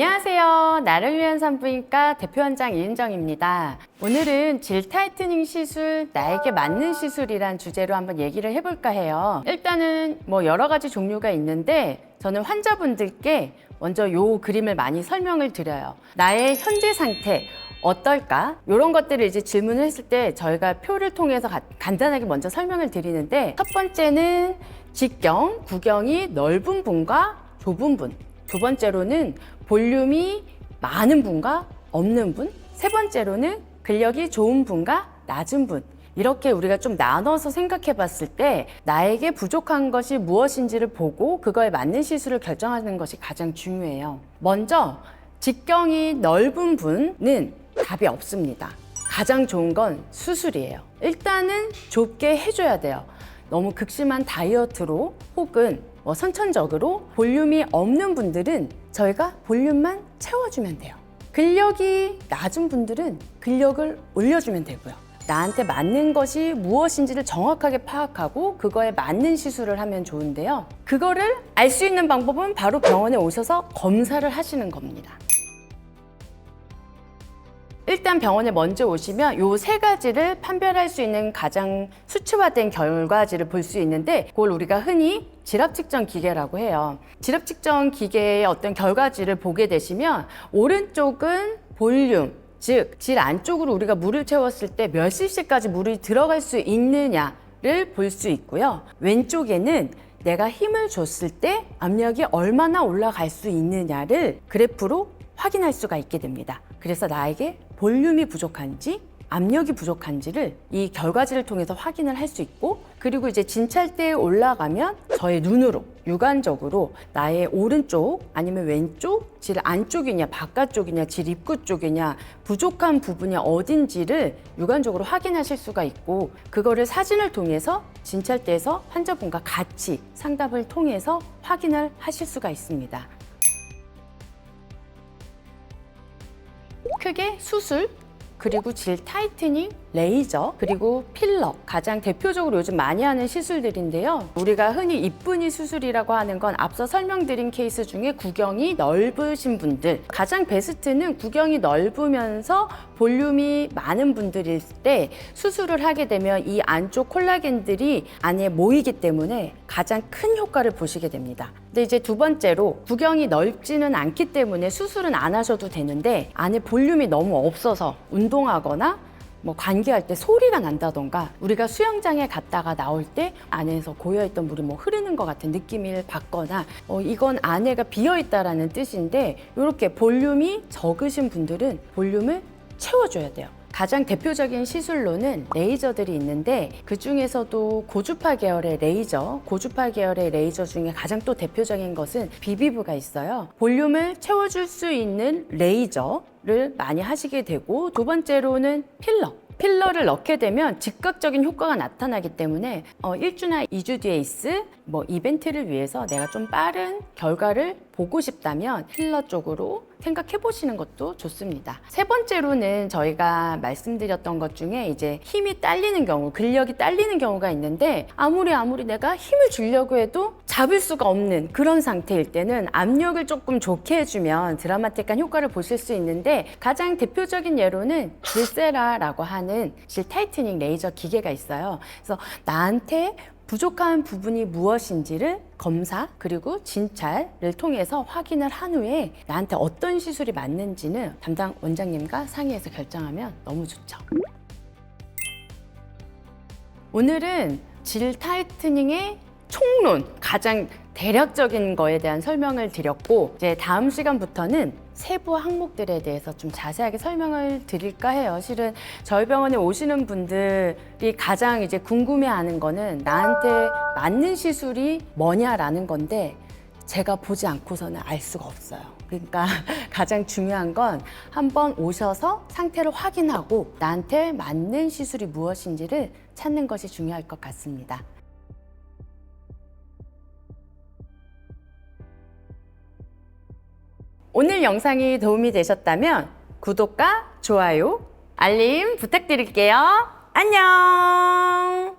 안녕하세요. 나를 위한 산부인과 대표원장 이은정입니다. 오늘은 질 타이트닝 시술, 나에게 맞는 시술이란 주제로 한번 얘기를 해볼까 해요. 일단은 여러 가지 종류가 있는데 저는 환자분들께 먼저 이 그림을 많이 설명을 드려요. 나의 현재 상태 어떨까? 이런 것들을 이제 질문을 했을 때 저희가 표를 통해서 간단하게 먼저 설명을 드리는데, 첫 번째는 직경, 구경이 넓은 분과 좁은 분, 두 번째로는 볼륨이 많은 분과 없는 분, 세 번째로는 근력이 좋은 분과 낮은 분, 이렇게 우리가 좀 나눠서 생각해 봤을 때 나에게 부족한 것이 무엇인지를 보고 그거에 맞는 시술을 결정하는 것이 가장 중요해요. 먼저 직경이 넓은 분은 답이 없습니다. 가장 좋은 건 수술이에요. 일단은 좁게 해줘야 돼요. 너무 극심한 다이어트로 혹은 선천적으로 볼륨이 없는 분들은 저희가 볼륨만 채워주면 돼요. 근력이 낮은 분들은 근력을 올려주면 되고요. 나한테 맞는 것이 무엇인지를 정확하게 파악하고 그거에 맞는 시술을 하면 좋은데요. 그거를 알 수 있는 방법은 바로 병원에 오셔서 검사를 하시는 겁니다. 일단 병원에 먼저 오시면 이 세 가지를 판별할 수 있는 가장 수치화된 결과지를 볼 수 있는데, 그걸 우리가 흔히 질압 측정 기계라고 해요. 질압 측정 기계의 어떤 결과지를 보게 되시면 오른쪽은 볼륨, 즉 질 안쪽으로 우리가 물을 채웠을 때 몇 cc까지 물이 들어갈 수 있느냐를 볼 수 있고요. 왼쪽에는 내가 힘을 줬을 때 압력이 얼마나 올라갈 수 있느냐를 그래프로 확인할 수가 있게 됩니다. 그래서 나에게 볼륨이 부족한지 압력이 부족한지를 이 결과지를 통해서 확인을 할 수 있고, 그리고 이제 진찰대에 올라가면 저의 눈으로 육안적으로 나의 오른쪽 아니면 왼쪽, 질 안쪽이냐 바깥쪽이냐 질 입구 쪽이냐 부족한 부분이 어딘지를 육안적으로 확인하실 수가 있고, 그거를 사진을 통해서 진찰대에서 환자분과 같이 상담을 통해서 확인을 하실 수가 있습니다. 크게 수술, 그리고 질 타이트닝, 레이저, 그리고 필러, 가장 대표적으로 요즘 많이 하는 시술들인데요. 우리가 흔히 이쁜이 수술이라고 하는 건 앞서 설명드린 케이스 중에 구경이 넓으신 분들, 가장 베스트는 구경이 넓으면서 볼륨이 많은 분들일 때 수술을 하게 되면 이 안쪽 콜라겐들이 안에 모이기 때문에 가장 큰 효과를 보시게 됩니다. 근데 이제 두 번째로 구경이 넓지는 않기 때문에 수술은 안 하셔도 되는데, 안에 볼륨이 너무 없어서 운동하거나 관계할 때 소리가 난다던가, 우리가 수영장에 갔다가 나올 때 안에서 고여있던 물이 흐르는 것 같은 느낌을 받거나, 이건 안에가 비어있다라는 뜻인데, 이렇게 볼륨이 적으신 분들은 볼륨을 채워줘야 돼요. 가장 대표적인 시술로는 레이저들이 있는데, 그 중에서도 고주파 계열의 레이저, 고주파 계열의 레이저 중에 가장 또 대표적인 것은 비비브가 있어요. 볼륨을 채워줄 수 있는 레이저를 많이 하시게 되고, 두 번째로는 필러를 넣게 되면 즉각적인 효과가 나타나기 때문에 1주나 2주 뒤에 있을 이벤트를 위해서 내가 좀 빠른 결과를 보고 싶다면 필러 쪽으로 생각해 보시는 것도 좋습니다. 세 번째로는 저희가 말씀드렸던 것 중에 이제 힘이 딸리는 경우, 근력이 딸리는 경우가 있는데, 아무리 내가 힘을 주려고 해도 잡을 수가 없는 그런 상태일 때는 압력을 조금 좋게 해주면 드라마틱한 효과를 보실 수 있는데, 가장 대표적인 예로는 질세라라고 하는 질 타이트닝 레이저 기계가 있어요. 그래서 나한테 부족한 부분이 무엇인지를 검사 그리고 진찰을 통해서 확인을 한 후에 나한테 어떤 시술이 맞는지는 담당 원장님과 상의해서 결정하면 너무 좋죠. 오늘은 질 타이트닝의 총론, 가장 대략적인 거에 대한 설명을 드렸고, 이제 다음 시간부터는 세부 항목들에 대해서 좀 자세하게 설명을 드릴까 해요. 실은 저희 병원에 오시는 분들이 가장 이제 궁금해하는 거는 나한테 맞는 시술이 뭐냐라는 건데, 제가 보지 않고서는 알 수가 없어요. 그러니까 가장 중요한 건 한번 오셔서 상태를 확인하고 나한테 맞는 시술이 무엇인지를 찾는 것이 중요할 것 같습니다. 오늘 영상이 도움이 되셨다면 구독과 좋아요, 알림 부탁드릴게요. 안녕!